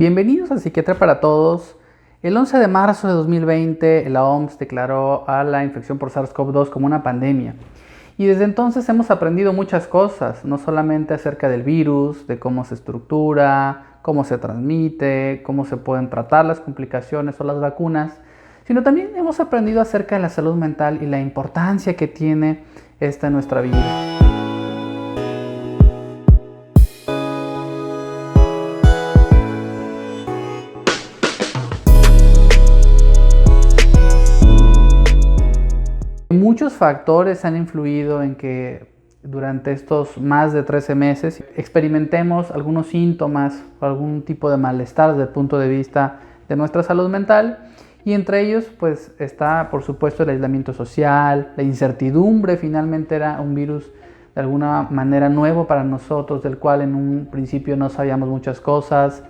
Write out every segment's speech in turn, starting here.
Bienvenidos a Psiquiatría para Todos. El 11 de marzo de 2020, la OMS declaró a la infección por SARS-CoV-2 como una pandemia. Y desde entonces hemos aprendido muchas cosas, no solamente acerca del virus, de cómo se estructura, cómo se transmite, cómo se pueden tratar las complicaciones o las vacunas, sino también hemos aprendido acerca de la salud mental y la importancia que tiene esta en nuestra vida. Muchos factores han influido en que durante estos más de 13 meses experimentemos algunos síntomas o algún tipo de malestar desde el punto de vista de nuestra salud mental, y entre ellos pues está por supuesto el aislamiento social, la incertidumbre. Finalmente era un virus de alguna manera nuevo para nosotros, del cual en un principio no sabíamos muchas cosas,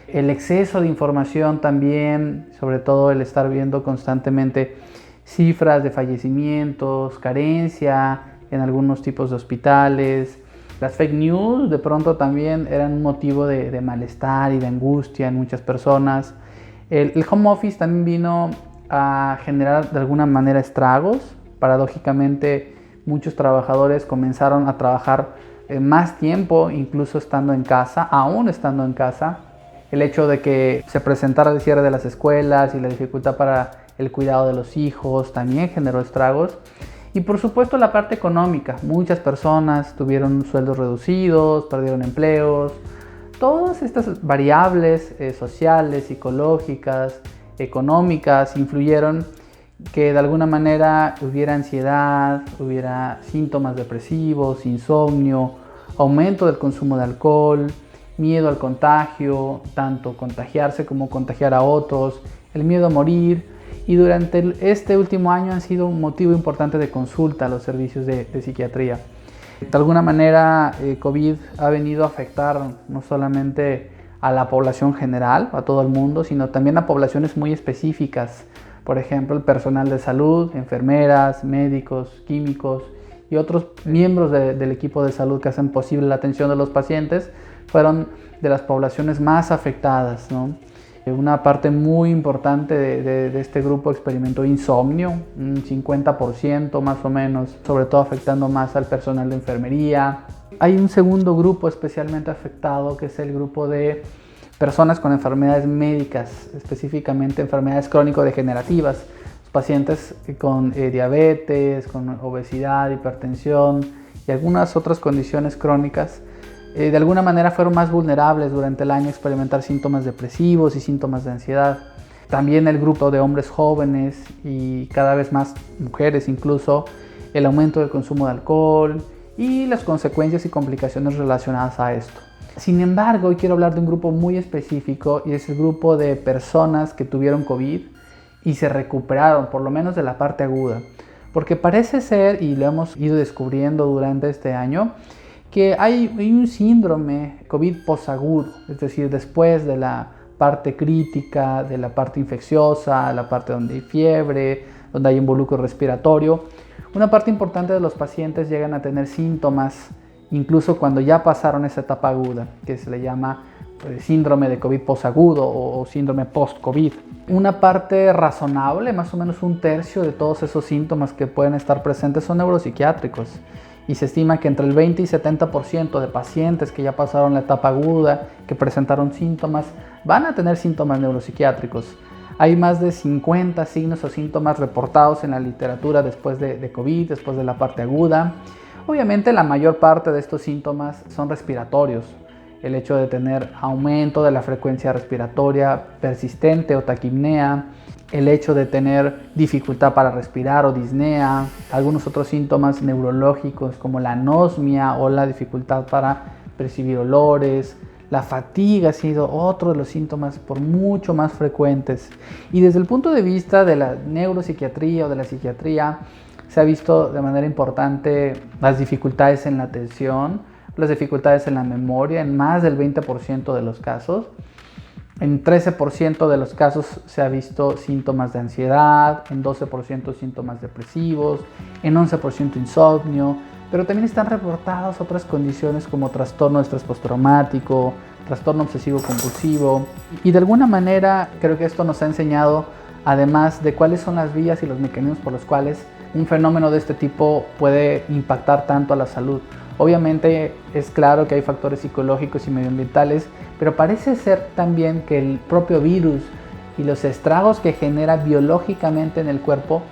el exceso de información también, sobre todo el estar viendo constantemente cifras de fallecimientos, carencia en algunos tipos de hospitales. Las fake news de pronto también eran un motivo de malestar y de angustia en muchas personas. El home office también vino a generar de alguna manera estragos. Paradójicamente, muchos trabajadores comenzaron a trabajar más tiempo, incluso estando en casa, aún estando en casa. El hecho de que se presentara el cierre de las escuelas y la dificultad para el cuidado de los hijos también generó estragos. Y por supuesto la parte económica. Muchas personas tuvieron sueldos reducidos, perdieron empleos. Todas estas variables sociales, psicológicas, económicas influyeron que de alguna manera hubiera ansiedad, hubiera síntomas depresivos, insomnio, aumento del consumo de alcohol, miedo al contagio, tanto contagiarse como contagiar a otros, el miedo a morir. Y durante este último año han sido un motivo importante de consulta a los servicios de psiquiatría. De alguna manera, COVID ha venido a afectar no solamente a la población general, a todo el mundo, sino también a poblaciones muy específicas. Por ejemplo, el personal de salud, enfermeras, médicos, químicos y otros miembros del equipo de salud que hacen posible la atención de los pacientes fueron de las poblaciones más afectadas, ¿no? Una parte muy importante de este grupo experimentó insomnio, un 50% más o menos, sobre todo afectando más al personal de enfermería. Hay un segundo grupo especialmente afectado, que es el grupo de personas con enfermedades médicas, específicamente enfermedades crónico-degenerativas, pacientes con diabetes, con obesidad, hipertensión y algunas otras condiciones crónicas. De alguna manera fueron más vulnerables durante el año a experimentar síntomas depresivos y síntomas de ansiedad. También el grupo de hombres jóvenes y cada vez más mujeres incluso, el aumento del consumo de alcohol y las consecuencias y complicaciones relacionadas a esto. Sin embargo, hoy quiero hablar de un grupo muy específico, y es el grupo de personas que tuvieron COVID y se recuperaron, por lo menos de la parte aguda. Porque parece ser, y lo hemos ido descubriendo durante este año, que hay un síndrome COVID posagudo, es decir, después de la parte crítica, de la parte infecciosa, la parte donde hay fiebre, donde hay involucro respiratorio. Una parte importante de los pacientes llegan a tener síntomas incluso cuando ya pasaron esa etapa aguda, que se le llama síndrome de COVID posagudo o síndrome post-COVID. Una parte razonable, más o menos un tercio de todos esos síntomas que pueden estar presentes son neuropsiquiátricos. Y se estima que entre el 20 y 70% de pacientes que ya pasaron la etapa aguda, que presentaron síntomas, van a tener síntomas neuropsiquiátricos. Hay más de 50 signos o síntomas reportados en la literatura después de COVID, después de la parte aguda. Obviamente la mayor parte de estos síntomas son respiratorios. El hecho de tener aumento de la frecuencia respiratoria persistente o taquipnea, el hecho de tener dificultad para respirar o disnea, algunos otros síntomas neurológicos como la anosmia o la dificultad para percibir olores. La fatiga ha sido otro de los síntomas por mucho más frecuentes. Y desde el punto de vista de la neuropsiquiatría o de la psiquiatría, se ha visto de manera importante las dificultades en la atención, las dificultades en la memoria en más del 20% de los casos. En 13% de los casos se ha visto síntomas de ansiedad, en 12% síntomas depresivos, en 11% insomnio, pero también están reportadas otras condiciones como trastorno de estrés postraumático, trastorno obsesivo compulsivo, y de alguna manera creo que esto nos ha enseñado, además de cuáles son las vías y los mecanismos por los cuales un fenómeno de este tipo puede impactar tanto a la salud. Obviamente es claro que hay factores psicológicos y medioambientales, pero parece ser también que el propio virus y los estragos que genera biológicamente en el cuerpo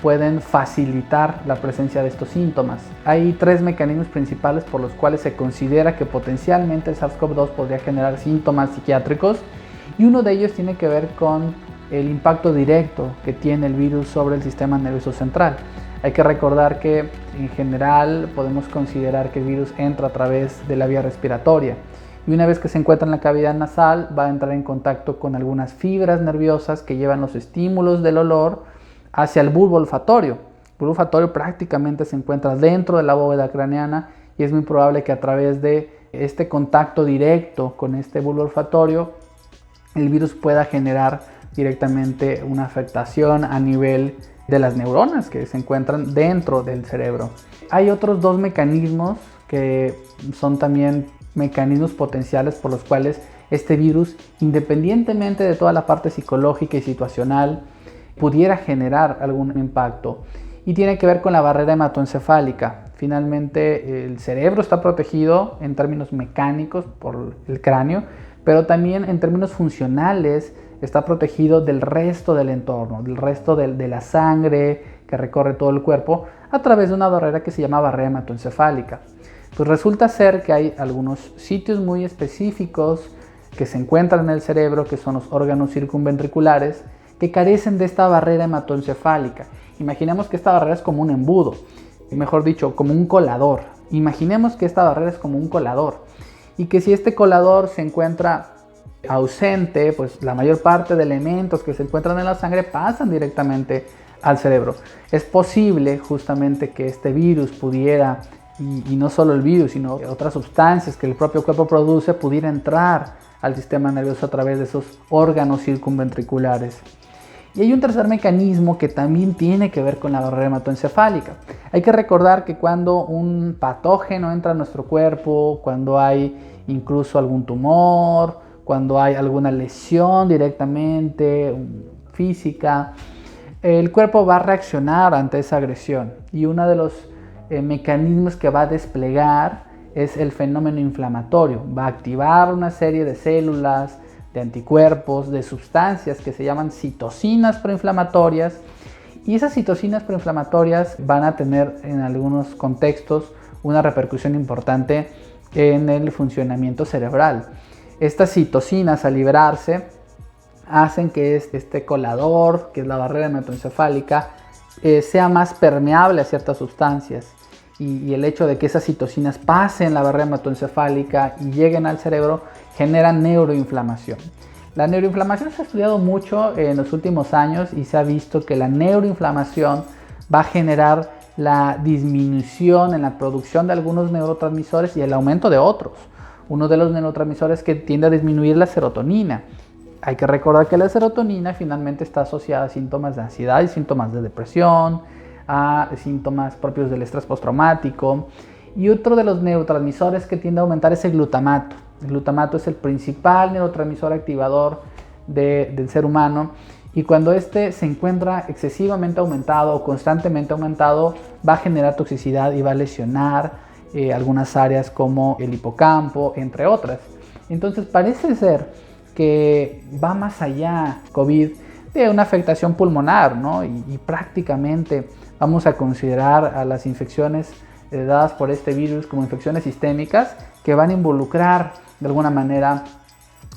pueden facilitar la presencia de estos síntomas. Hay 3 mecanismos principales por los cuales se considera que potencialmente el SARS-CoV-2 podría generar síntomas psiquiátricos, y uno de ellos tiene que ver con el impacto directo que tiene el virus sobre el sistema nervioso central. Hay que recordar que en general podemos considerar que el virus entra a través de la vía respiratoria, y una vez que se encuentra en la cavidad nasal va a entrar en contacto con algunas fibras nerviosas que llevan los estímulos del olor hacia el bulbo olfatorio. El bulbo olfatorio prácticamente se encuentra dentro de la bóveda craneana, y es muy probable que a través de este contacto directo con este bulbo olfatorio el virus pueda generar directamente una afectación a nivel de las neuronas que se encuentran dentro del cerebro. Hay otros 2 mecanismos que son también mecanismos potenciales por los cuales este virus, independientemente de toda la parte psicológica y situacional, pudiera generar algún impacto, y tiene que ver con la barrera hematoencefálica. Finalmente el cerebro está protegido en términos mecánicos por el cráneo, pero también en términos funcionales está protegido del resto del entorno, del resto de la sangre que recorre todo el cuerpo a través de una barrera que se llama barrera hematoencefálica. Pues resulta ser que hay algunos sitios muy específicos que se encuentran en el cerebro, que son los órganos circunventriculares, que carecen de esta barrera hematoencefálica. Imaginemos que esta barrera es como un embudo, mejor dicho, como un colador. Imaginemos que esta barrera es como un colador, y que si este colador se encuentra ausente, pues la mayor parte de elementos que se encuentran en la sangre pasan directamente al cerebro. Es posible justamente que este virus pudiera, y no solo el virus, sino otras sustancias que el propio cuerpo produce, pudiera entrar al sistema nervioso a través de esos órganos circunventriculares. Y hay un tercer mecanismo que también tiene que ver con la barrera hematoencefálica. Hay que recordar que cuando un patógeno entra a nuestro cuerpo, cuando hay incluso algún tumor, cuando hay alguna lesión directamente física, el cuerpo va a reaccionar ante esa agresión, y uno de los mecanismos que va a desplegar es el fenómeno inflamatorio. Va a activar una serie de células, de anticuerpos, de sustancias que se llaman citocinas proinflamatorias, y esas citocinas proinflamatorias van a tener en algunos contextos una repercusión importante en el funcionamiento cerebral. Estas citocinas, al liberarse, hacen que este colador, que es la barrera hematoencefálica, sea más permeable a ciertas sustancias, y el hecho de que esas citocinas pasen la barrera hematoencefálica y lleguen al cerebro genera neuroinflamación. La neuroinflamación se ha estudiado mucho en los últimos años, y se ha visto que la neuroinflamación va a generar la disminución en la producción de algunos neurotransmisores y el aumento de otros. Uno de los neurotransmisores que tiende a disminuir es la serotonina. Hay que recordar que la serotonina finalmente está asociada a síntomas de ansiedad y síntomas de depresión, a síntomas propios del estrés postraumático. Y otro de los neurotransmisores que tiende a aumentar es el glutamato. El glutamato es el principal neurotransmisor activador del ser humano, y cuando este se encuentra excesivamente aumentado o constantemente aumentado, va a generar toxicidad y va a lesionar algunas áreas como el hipocampo, entre otras. Entonces parece ser que va más allá COVID de una afectación pulmonar, ¿no? Y prácticamente vamos a considerar a las infecciones dadas por este virus como infecciones sistémicas que van a involucrar de alguna manera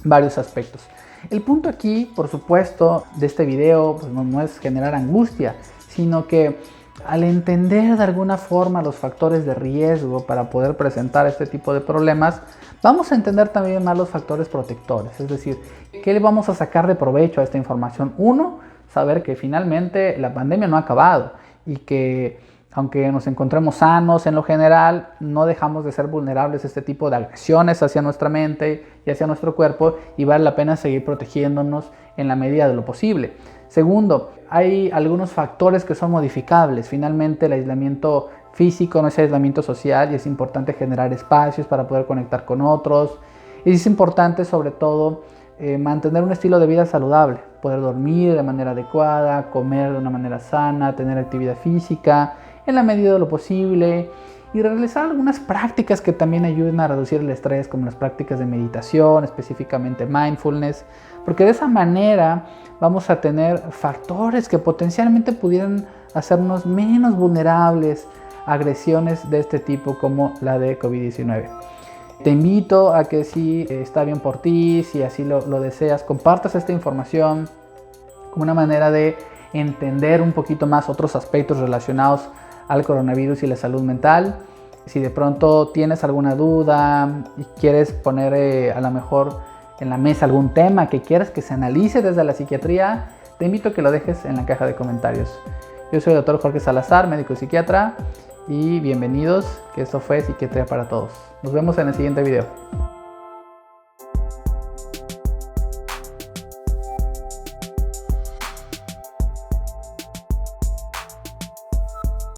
varios aspectos. El punto aquí, por supuesto, de este video pues no es generar angustia, sino que al entender de alguna forma los factores de riesgo para poder presentar este tipo de problemas, vamos a entender también más los factores protectores. Es decir, ¿qué le vamos a sacar de provecho a esta información? Uno, saber que finalmente la pandemia no ha acabado, y que aunque nos encontremos sanos en lo general, no dejamos de ser vulnerables a este tipo de agresiones hacia nuestra mente y hacia nuestro cuerpo, y vale la pena seguir protegiéndonos en la medida de lo posible. Segundo, hay algunos factores que son modificables. Finalmente, el aislamiento físico, no es aislamiento social, y es importante generar espacios para poder conectar con otros. Y es importante sobre todo mantener un estilo de vida saludable, poder dormir de manera adecuada, comer de una manera sana, tener actividad física en la medida de lo posible y realizar algunas prácticas que también ayuden a reducir el estrés, como las prácticas de meditación, específicamente mindfulness, porque de esa manera vamos a tener factores que potencialmente pudieran hacernos menos vulnerables a agresiones de este tipo como la de COVID-19. Te invito a que si está bien por ti, si así lo deseas, compartas esta información como una manera de entender un poquito más otros aspectos relacionados al coronavirus y la salud mental. Si de pronto tienes alguna duda y quieres poner a lo mejor en la mesa algún tema que quieras que se analice desde la psiquiatría, te invito a que lo dejes en la caja de comentarios. Yo soy el Dr. Jorge Salazar, médico y psiquiatra, y bienvenidos, que esto fue Psiquiatría para Todos. Nos vemos en el siguiente video.